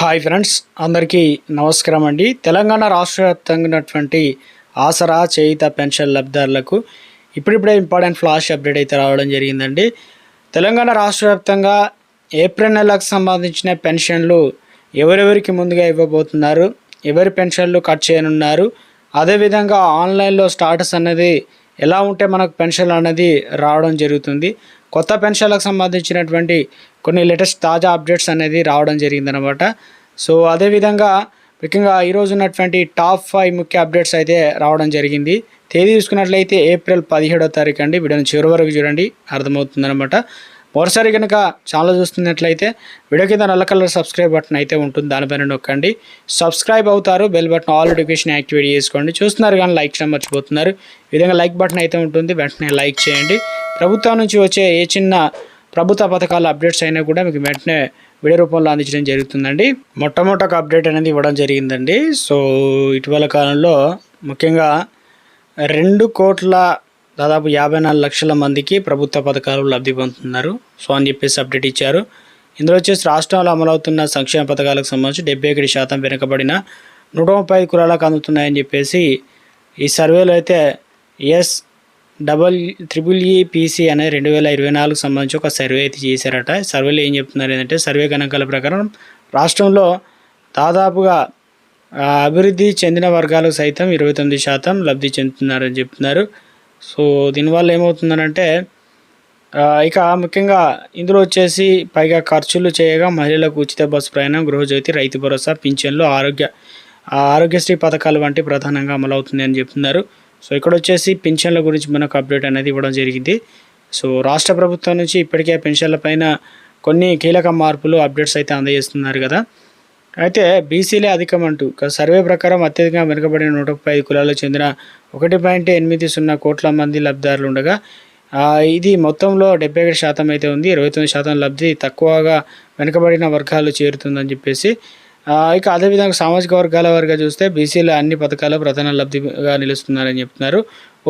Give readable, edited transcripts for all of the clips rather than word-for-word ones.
Hi friends, అందరికీ నమస్కారం అండి. తెలంగాణ రాష్ట్ర వ్యాప్తంగా ఉన్నటువంటి ఆసరా చేయుత పెన్షన్ లబ్ధిదారులకు ఇప్పుడిప్పుడే ఇంపార్టెంట్ ఫ్లాష్ అప్డేట్ అయితే రావడం జరిగిందండి. తెలంగాణ రాష్ట్ర వ్యాప్తంగా ఏప్రిల్ నెలకు సంబంధించిన పెన్షన్లు ఎవరెవరికి ముందుగా ఇవ్వబోతున్నారు, ఎవరి పెన్షన్లు కట్ చేయనున్నారు, అదేవిధంగా ఆన్లైన్లో స్టాటస్ అనేది ఎలా ఉంటే మనకు పెన్షన్ అనేది రావడం జరుగుతుంది. కొత్త పెన్షన్లకు సంబంధించినటువంటి కొన్ని లేటెస్ట్ తాజా అప్డేట్స్ అనేది రావడం జరిగిందనమాట. సో అదేవిధంగా ముఖ్యంగా ఈరోజు ఉన్నటువంటి టాప్ 5 ముఖ్య అప్డేట్స్ అయితే రావడం జరిగింది. తేదీ చూసుకున్నట్లయితే ఏప్రిల్ 17వ తారీఖు అండి. వీడియోని చివరి వరకు చూడండి, అర్థమవుతుందన్నమాట. మరోసారి కనుక ఛానల్ చూస్తున్నట్లయితే వీడియో కింద నల్ల కలర్ సబ్స్క్రైబ్ బటన్ అయితే ఉంటుంది, దానిపైన నొక్కండి. సబ్స్క్రైబ్ అవుతారు, bell button all notification activate చేసుకోండి. చూస్తున్నారు కానీ లైక్ చేయడం మర్చిపోతున్నారు. ఈ విధంగా లైక్ బటన్ అయితే ఉంటుంది, వెంటనే లైక్ చేయండి. ప్రభుత్వం నుంచి వచ్చే ఏ చిన్న ప్రభుత్వ పథకాల అప్డేట్స్ అయినా కూడా మీకు వెంటనే వీడియో రూపంలో అందించడం జరుగుతుందండి. మొట్టమొదటి అప్డేట్ అనేది ఇవ్వడం జరిగిందండి. సో ఇటీవల కాలంలో ముఖ్యంగా 2 కోట్ల దాదాపు 54 లక్షల మందికి ప్రభుత్వ పథకాలు లబ్ధి పొందుతున్నారు. సో అని చెప్పేసి అప్డేట్ ఇచ్చారు. ఇందులో వచ్చేసి రాష్ట్రంలో అమలవుతున్న సంక్షేమ పథకాలకు సంబంధించి 71% వెనుకబడిన 135 కులాలకు అందుతున్నాయని చెప్పేసి ఈ సర్వేలో అయితే SEEEPC అనే 2024 సంబంధించి ఒక సర్వే అయితే చేశారట. సర్వేలో ఏం చెప్తున్నారు ఏంటంటే, సర్వే గణాంకాల ప్రకారం రాష్ట్రంలో దాదాపుగా అభివృద్ధి చెందిన వర్గాలు సైతం 29% లబ్ధి చెందుతున్నారని చెప్తున్నారు. సో దీనివల్ల ఏమవుతుందనంటే ఇక ముఖ్యంగా ఇందులో వచ్చేసి పైగా ఖర్చులు చేయగా మహిళలకు ఉచిత బస్సు ప్రయాణం, గృహజ్యోతి, రైతు భరోసా, పింఛన్లు, ఆరోగ్యశ్రీ పథకాలు వంటి ప్రధానంగా అమలవుతుంది అని చెప్తున్నారు. సో ఇక్కడ వచ్చేసి పెన్షన్ల గురించి మనకు అప్డేట్ అనేది ఇవ్వడం జరిగింది. సో రాష్ట్ర ప్రభుత్వం నుంచి ఇప్పటికే పెన్షన్ల పైన కొన్ని కీలక మార్పులు అప్డేట్స్ అయితే అందజేస్తున్నారు కదా. అయితే బీసీలే అధికం అంటూ సర్వే ప్రకారం అత్యధికంగా వెనుకబడిన 135 కులాలకు చెందిన 1.80 కోట్ల మంది లబ్ధిదారులు ఉండగా ఇది మొత్తంలో 71% అయితే ఉంది. 29% లబ్ధి తక్కువగా వెనుకబడిన వర్గాలు చేరుతుందని చెప్పేసి ఇక అదేవిధంగా సామాజిక వర్గాల వారిగా చూస్తే బీసీల అన్ని పథకాలు ప్రధాన లబ్ధిగా నిలుస్తున్నారని చెప్తున్నారు.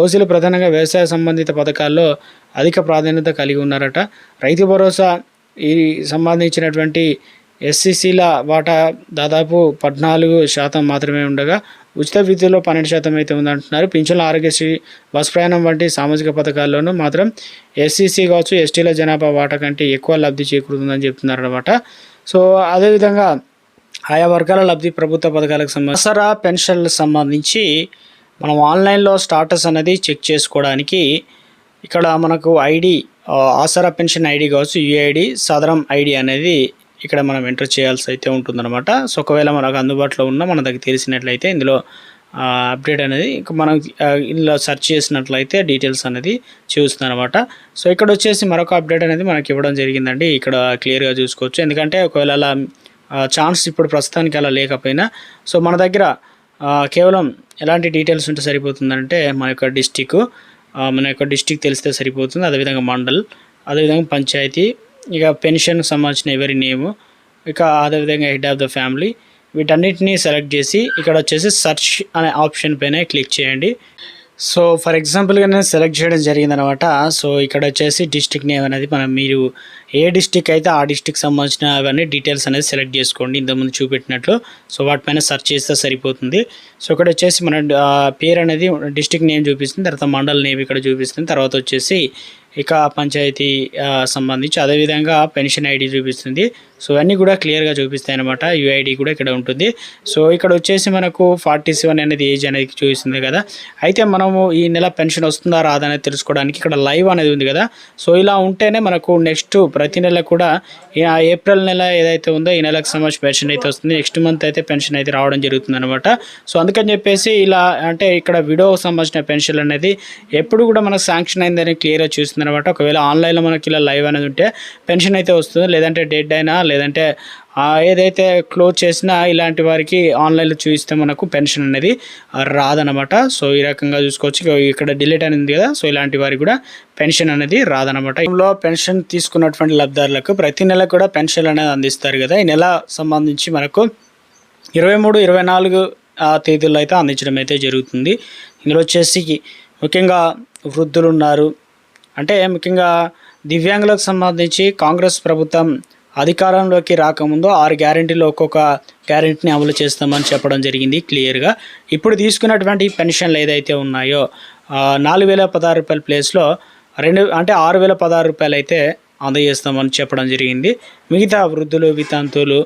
ఓసీలు ప్రధానంగా వ్యవసాయ సంబంధిత పథకాల్లో అధిక ప్రాధాన్యత కలిగి ఉన్నారట. రైతు భరోసా ఈ సంబంధించినటువంటి ఎస్సీసీల వాటా దాదాపు 14% మాత్రమే ఉండగా ఉచిత విద్యలో 12% అయితే ఉందంటున్నారు. పింఛన్ల, ఆరోగ్యశ్రీ, బస్ ప్రయాణం వంటి సామాజిక పథకాల్లోనూ మాత్రం ఎస్సీసీ కావచ్చు, ఎస్టీల జనాభా వాటా కంటే ఎక్కువ లబ్ధి చేకూరుతుందని చెప్తున్నారు అనమాట. సో అదేవిధంగా ఆయా వర్గాల లబ్ధి ప్రభుత్వ పథకాలకు సంబంధించి ఆసరా పెన్షన్లకు సంబంధించి మనం ఆన్లైన్లో స్టాటస్ అనేది చెక్ చేసుకోవడానికి ఇక్కడ మనకు ఐడి, ఆసరా పెన్షన్ ఐడి కావచ్చు, యూఐడి, సదరం ఐడి అనేది ఇక్కడ మనం ఎంటర్ చేయాల్సి అయితే ఉంటుందన్నమాట. సో ఒకవేళ మనకు అందుబాటులో ఉన్న మన దగ్గర తెలిసినట్లయితే ఇందులో అప్డేట్ అనేది మనం ఇందులో సెర్చ్ చేసినట్లయితే డీటెయిల్స్ అనేది చూస్తుంది అనమాట. సో ఇక్కడ వచ్చేసి మరొక అప్డేట్ అనేది మనకి ఇవ్వడం జరిగిందండి. ఇక్కడ క్లియర్గా చూసుకోవచ్చు. ఎందుకంటే ఒకవేళ అలా ఛాన్స్ ఇప్పుడు ప్రస్తుతానికి అలా లేకపోయినా సో మన దగ్గర కేవలం ఎలాంటి డీటెయిల్స్ ఉంటే సరిపోతుందంటే మన యొక్క డిస్టిక్ తెలిస్తే సరిపోతుంది. అదేవిధంగా మండల్, అదేవిధంగా పంచాయతీ, ఇక పెన్షన్కి సంబంధించిన ఎవరి నేము, ఇక అదేవిధంగా హెడ్ ఆఫ్ ద ఫ్యామిలీ, వీటన్నిటిని సెలెక్ట్ చేసి ఇక్కడ వచ్చేసి సెర్చ్ అనే ఆప్షన్ పైన క్లిక్ చేయండి. సో ఫర్ ఎగ్జాంపుల్గా నేను సెలెక్ట్ చేయడం జరిగిందనమాట. సో ఇక్కడ వచ్చేసి డిస్ట్రిక్ట్ నేమ్ అనేది మీరు ఏ డిస్ట్రిక్ట్ అయితే ఆ డిస్ట్రిక్ట్ సంబంధించిన అవన్నీ డీటెయిల్స్ అనేది సెలెక్ట్ చేసుకోండి ఇంతకుముందు చూపెట్టినట్లు. సో వాటిపైన సెర్చ్ చేస్తే సరిపోతుంది. సో ఇక్కడ వచ్చేసి మన పేరు అనేది డిస్ట్రిక్ట్ నేమ్ చూపిస్తుంది, తర్వాత మండల్ నేమ్ ఇక్కడ చూపిస్తుంది, తర్వాత వచ్చేసి ఇక పంచాయతీ సంబంధించి అదేవిధంగా పెన్షన్ ఐడి చూపిస్తుంది. సో అన్నీ కూడా క్లియర్గా చూపిస్తాయి అనమాట. యూఐడి కూడా ఇక్కడ ఉంటుంది. సో ఇక్కడ వచ్చేసి మనకు 47 అనేది ఏజ్ అనేది చూపిస్తుంది కదా. అయితే మనము ఈ నెల పెన్షన్ వస్తుందా రాదా అనేది తెలుసుకోవడానికి ఇక్కడ లైవ్ అనేది ఉంది కదా. సో ఇలా ఉంటేనే మనకు నెక్స్ట్ ప్రతి నెల కూడా ఏప్రిల్ నెల ఏదైతే ఉందో ఈ నెలకు సంబంధించి పెన్షన్ అయితే వస్తుంది. నెక్స్ట్ మంత్ అయితే పెన్షన్ అయితే రావడం జరుగుతుంది అనమాట. సో అందుకని చెప్పేసి ఇలా అంటే ఇక్కడ విడోకి సంబంధించిన పెన్షన్ అనేది ఎప్పుడు కూడా మనకు శాంక్షన్ అయిందని క్లియర్గా చూస్తుంది అనమాట. ఒకవేళ ఆన్లైన్లో మనకి ఇలా లైవ్ అనేది ఉంటే పెన్షన్ అయితే వస్తుంది, లేదంటే డెడ్ అయినా లేదంటే ఏదైతే క్లోజ్ చేసినా ఇలాంటి వారికి ఆన్లైన్లో చూపిస్తే మనకు పెన్షన్ అనేది రాదనమాట. సో ఈ రకంగా చూసుకోవచ్చు. ఇక్కడ డిలీట్ అనేది కదా, సో ఇలాంటి వారికి కూడా పెన్షన్ అనేది రాదనమాట. ఇందులో పెన్షన్ తీసుకున్నటువంటి లబ్ధిదారులకు ప్రతి నెల కూడా పెన్షన్ అనేది అందిస్తారు కదా. ఈ నెల సంబంధించి మనకు 23, 24 తేదీల్లో అయితే అందించడం అయితే జరుగుతుంది. ఇందులో వచ్చేసి ముఖ్యంగా వృద్ధులు ఉన్నారు, అంటే ముఖ్యంగా దివ్యాంగులకు సంబంధించి కాంగ్రెస్ ప్రభుత్వం అధికారంలోకి రాకముందు 6 గ్యారెంటీలో ఒక్కొక్క గ్యారెంటీని అమలు చేస్తామని చెప్పడం జరిగింది క్లియర్గా. ఇప్పుడు తీసుకున్నటువంటి పెన్షన్లు ఏదైతే ఉన్నాయో 4,016 రూపాయల ప్లేస్లో 6,016 రూపాయలు అయితే అందజేస్తామని చెప్పడం జరిగింది. మిగతా వృద్ధులు, వితంతువులు,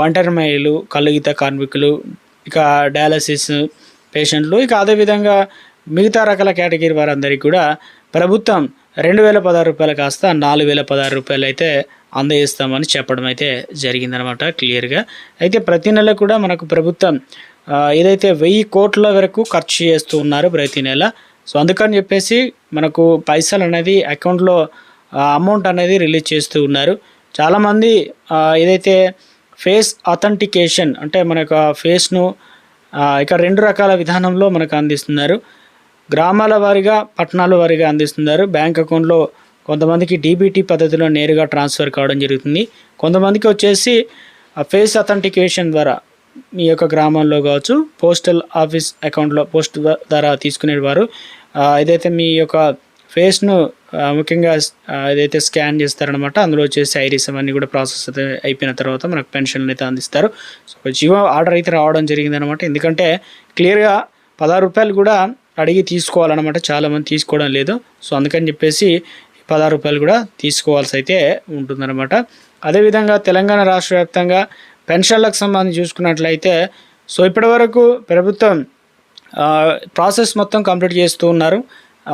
ఒంటరి మహిళలు, కలుగిత కార్మికులు, ఇక డయాలసిస్ పేషెంట్లు, ఇక అదేవిధంగా మిగతా రకాల కేటగిరీ వారందరికీ కూడా ప్రభుత్వం 2,016 రూపాయలు కాస్త 4,016 రూపాయలు అయితే అందజేస్తామని చెప్పడం అయితే జరిగిందనమాట క్లియర్గా. అయితే ప్రతి నెల కూడా మనకు ప్రభుత్వం ఏదైతే 1,000 కోట్ల వరకు ఖర్చు చేస్తూ ఉన్నారు ప్రతి నెల. సో అందుకని చెప్పేసి మనకు పైసలు అనేది అకౌంట్లో అమౌంట్ అనేది రిలీజ్ చేస్తూ ఉన్నారు. చాలామంది ఏదైతే ఫేస్ అథెంటికేషన్ అంటే మనకు ఫేస్ను ఇక 2 రకాల విధానంలో మనకు అందిస్తున్నారు. గ్రామాల వారీగా, పట్టణాల వారీగా అందిస్తున్నారు. బ్యాంక్ అకౌంట్లో కొంతమందికి డీబీటీ పద్ధతిలో నేరుగా ట్రాన్స్ఫర్ కావడం జరుగుతుంది. కొంతమందికి వచ్చేసి ఫేస్ అథెంటికేషన్ ద్వారా మీ యొక్క గ్రామంలో కావచ్చు, పోస్టల్ ఆఫీస్ అకౌంట్లో పోస్ట్ ద్వారా తీసుకునేవారు ఏదైతే మీ యొక్క ఫేస్ను ముఖ్యంగా ఏదైతే స్కాన్ చేస్తారనమాట, అందులో వచ్చేసి ఐరిస్ అవన్నీ కూడా ప్రాసెస్ అయిపోయిన తర్వాత మనకు పెన్షన్లు అయితే అందిస్తారు. సో జియో ఆర్డర్ అయితే రావడం జరిగిందనమాట. ఎందుకంటే క్లియర్గా 16 రూపాయలు కూడా అడిగి తీసుకోవాలన్నమాట, చాలామంది తీసుకోవడం లేదు. సో అందుకని చెప్పేసి 16 రూపాయలు కూడా తీసుకోవాల్సి అయితే ఉంటుందన్నమాట. అదేవిధంగా తెలంగాణ రాష్ట్ర వ్యాప్తంగా పెన్షన్లకు సంబంధించి చూసుకున్నట్లయితే సో ఇప్పటివరకు ప్రభుత్వం ప్రాసెస్ మొత్తం కంప్లీట్ చేస్తూ ఉన్నారు.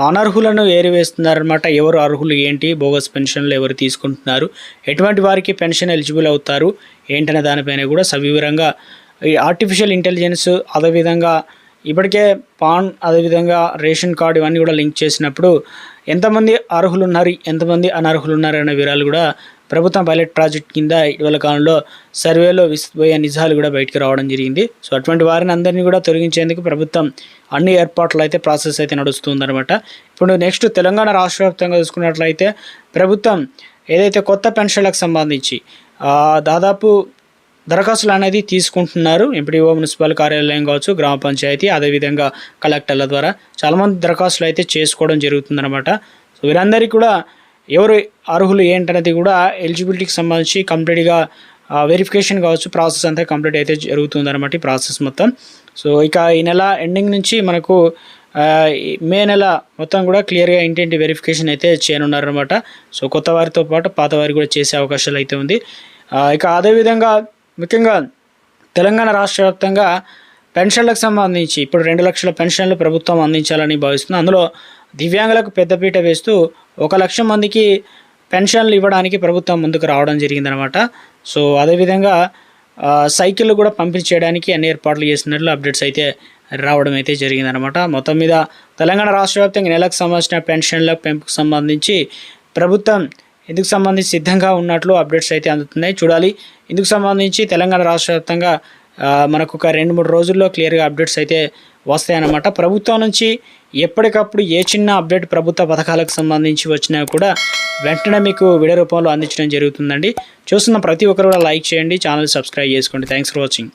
అనర్హులను ఏరివేస్తున్నారనమాట. ఎవరు అర్హులు ఏంటి, బోగస్ పెన్షన్లు ఎవరు తీసుకుంటున్నారు, ఎటువంటి వారికి పెన్షన్ ఎలిజిబుల్ అవుతారు ఏంటనే దానిపైన కూడా సవివరంగా ఈ ఆర్టిఫిషియల్ ఇంటెలిజెన్స్, అదేవిధంగా ఇప్పటికే పాన్, అదేవిధంగా రేషన్ కార్డు ఇవన్నీ కూడా లింక్ చేసినప్పుడు ఎంతమంది అర్హులు ఉన్నారు, ఎంతమంది అనర్హులు ఉన్నారు అనే వివరాలు కూడా ప్రభుత్వం పైలట్ ప్రాజెక్ట్ కింద ఇటీవల కాలంలో సర్వేలో విసిపోయే నిజాలు కూడా బయటకు రావడం జరిగింది. సో అటువంటి వారిని అందరినీ కూడా తొలగించేందుకు ప్రభుత్వం అన్ని ఏర్పాట్లు అయితే ప్రాసెస్ అయితే నడుస్తుందన్నమాట. ఇప్పుడు నెక్స్ట్ తెలంగాణ రాష్ట్ర వ్యాప్తంగా చూసుకున్నట్లయితే ప్రభుత్వం ఏదైతే కొత్త పెన్షన్లకు సంబంధించి దాదాపు దరఖాస్తులు అనేది తీసుకుంటున్నారు. ఎంపీడీఓ, మున్సిపల్ కార్యాలయం కావచ్చు, గ్రామ పంచాయతీ, అదేవిధంగా కలెక్టర్ల ద్వారా చాలామంది దరఖాస్తులు అయితే చేసుకోవడం జరుగుతుందన్నమాట. సో వీరందరికీ కూడా ఎవరు అర్హులు ఏంటనేది కూడా ఎలిజిబిలిటీకి సంబంధించి కంప్లీట్గా వెరిఫికేషన్ కావచ్చు, ప్రాసెస్ అంతా కంప్లీట్ అయితే జరుగుతుందన్నమాట ఈ ప్రాసెస్ మొత్తం. సో ఇక ఈ నెల ఎండింగ్ నుంచి మనకు మే నెల మొత్తం కూడా క్లియర్గా ఇంటింటి వెరిఫికేషన్ అయితే చేయనున్నారనమాట. సో కొత్త వారితో పాటు పాత వారికి కూడా చేసే అవకాశాలు అయితే ఉంది. ఇక అదేవిధంగా ముఖ్యంగా తెలంగాణ రాష్ట్ర వ్యాప్తంగా పెన్షన్లకు సంబంధించి ఇప్పుడు 2 లక్షల పెన్షన్లు ప్రభుత్వం అందించాలని భావిస్తుంది. అందులో దివ్యాంగులకు పెద్దపీట వేస్తూ 1 లక్ష మందికి పెన్షన్లు ఇవ్వడానికి ప్రభుత్వం ముందుకు రావడం జరిగిందనమాట. సో అదేవిధంగా సైకిళ్ళు కూడా పంపిణీ చేయడానికి అన్ని ఏర్పాట్లు చేసినట్లు అప్డేట్స్ అయితే రావడం అయితే జరిగిందనమాట. మొత్తం మీద తెలంగాణ రాష్ట్ర వ్యాప్తంగా నెలకు సంబంధించిన పెన్షన్ల పెంపుకు సంబంధించి ప్రభుత్వం ఇందుకు సంబంధించి సిద్ధంగా ఉన్నట్లు అప్డేట్స్ అయితే అందుతున్నాయి. చూడాలి ఇందుకు సంబంధించి తెలంగాణ రాష్ట్ర వ్యాప్తంగా మనకు ఒక 2-3 రోజుల్లో క్లియర్గా అప్డేట్స్ అయితే వస్తాయన్నమాట. ప్రభుత్వం నుంచి ఎప్పటికప్పుడు ఏ చిన్న అప్డేట్ ప్రభుత్వ పథకాలకు సంబంధించి వచ్చినా కూడా వెంటనే మీకు వీడియో రూపంలో అందించడం జరుగుతుందండి. చూస్తున్న ప్రతి ఒక్కరు కూడా లైక్ చేయండి, ఛానల్ సబ్స్క్రైబ్ చేసుకోండి. Thanks for watching.